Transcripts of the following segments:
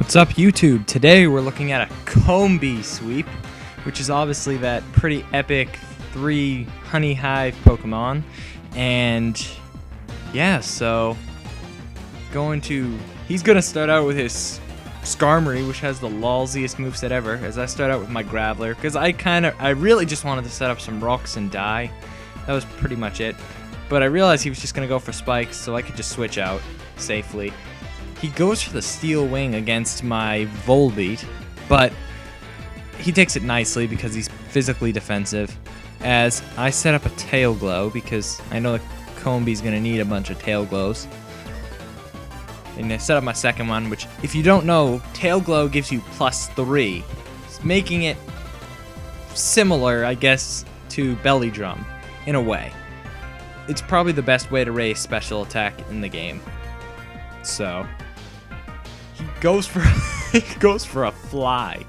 What's up, YouTube? Today we're looking at a Combee sweep, which is obviously that pretty epic 3 honey hive Pokemon. And yeah, so he's gonna start out with his Skarmory, which has the lolsiest moveset ever, as I start out with my Graveler, because I really just wanted to set up some rocks and die. That was pretty much it. But I realized he was just gonna go for spikes, so I could just switch out safely. He goes for the Steel Wing against my Volbeat, but he takes it nicely because he's physically defensive, as I set up a Tail Glow because I know that Combee's going to need a bunch of Tail Glows. And I set up my second one, which, if you don't know, Tail Glow gives you +3, making it similar, I guess, to Belly Drum, in a way. It's probably the best way to raise special attack in the game. So he goes for a Fly,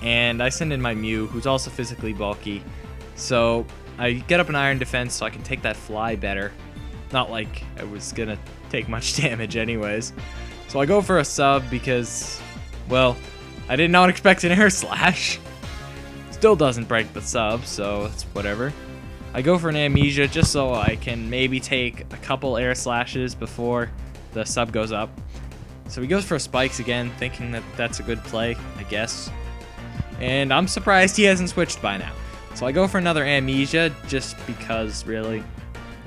and I send in my Mew, who's also physically bulky. So I get up an Iron Defense so I can take that Fly better. Not like I was gonna take much damage anyways. So I go for a sub because, well, I did not expect an Air Slash. Still doesn't break the sub, so it's whatever. I go for an Amnesia just so I can maybe take a couple Air Slashes before the sub goes up. So he goes for spikes again, thinking that that's a good play, I guess. And I'm surprised he hasn't switched by now. So I go for another Amnesia, just because, really.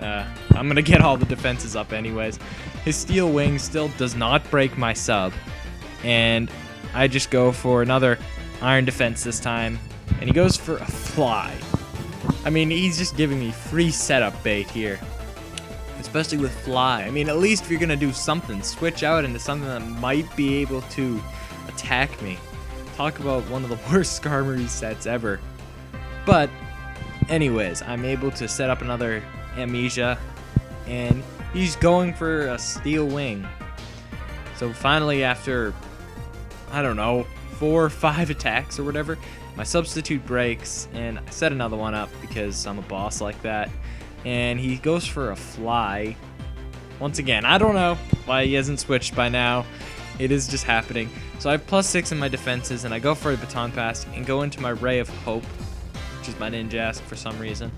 I'm going to get all the defenses up anyways. His Steel Wing still does not break my sub. And I just go for another Iron Defense this time. And he goes for a Fly. I mean, he's just giving me free setup bait here. Especially with Fly. I mean, at least if you're going to do something, switch out into something that might be able to attack me. Talk about one of the worst Skarmory sets ever. But, anyways, I'm able to set up another Amnesia, and he's going for a Steel Wing. So finally, after, I don't know, 4 or 5 attacks or whatever, my substitute breaks, and I set another one up because I'm a boss like that. And he goes for a Fly. Once again, I don't know why he hasn't switched by now. It is just happening. So I have +6 in my defenses, and I go for a Baton Pass and go into my Ray of Hope, which is my Ninjask for some reason.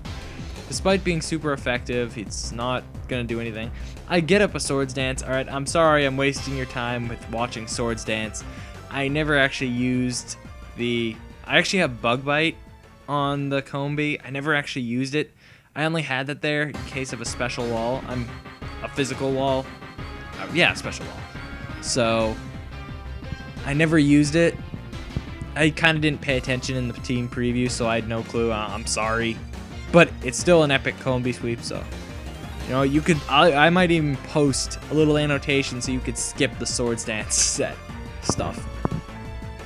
Despite being super effective, it's not going to do anything. I get up a Swords Dance. Alright, I'm sorry I'm wasting your time with watching Swords Dance. I never actually used I actually have Bug Bite on the Combee. I never actually used it. I only had that there in case of a special wall. I'm a physical wall. Yeah, special wall. So I never used it. I kind of didn't pay attention in the team preview, so I had no clue. I'm sorry. But it's still an epic Combee sweep, so, you know, you could, I might even post a little annotation so you could skip the Swords Dance set stuff.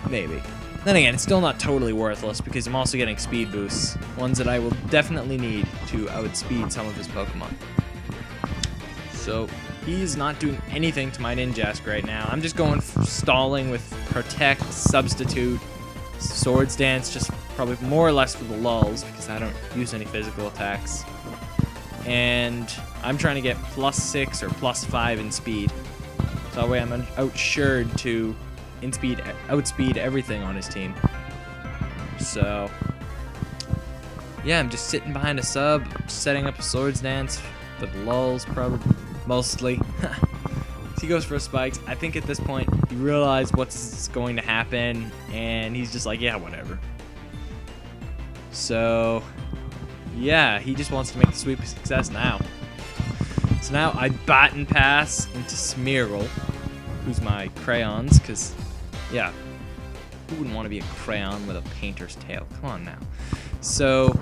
Maybe. Then again, it's still not totally worthless because I'm also getting speed boosts, ones that I will definitely need to outspeed some of his Pokemon. So he's not doing anything to my Ninjask right now. I'm just going stalling with Protect, Substitute, Swords Dance, just probably more or less for the lulls because I don't use any physical attacks. And I'm trying to get +6 or +5 in speed. So that way I'm outssured to outspeed everything on his team. So yeah, I'm just sitting behind a sub, setting up a Swords Dance for the lulls, probably mostly. So he goes for spikes. I think at this point he realized what's going to happen, and he's just like, yeah, whatever. So yeah, he just wants to make the sweep a success now. So now I Baton Pass into Smeargle, who's my Crayons, because yeah, who wouldn't want to be a crayon with a painter's tail? Come on now. So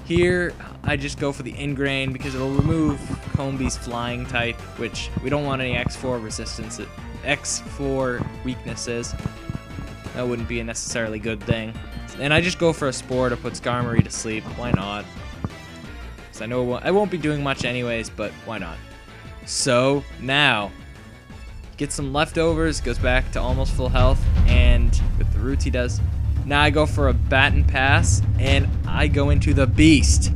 here I just go for the Ingrain because it'll remove Combee's Flying type, which we don't want any X4 resistance, X4 weaknesses. That wouldn't be a necessarily good thing. And I just go for a Spore to put Skarmory to sleep. Why not? Because I know I won't be doing much anyways, but why not? So now get some leftovers, goes back to almost full health, and with the roots he does. Now I go for a Baton Pass, and I go into the Beast.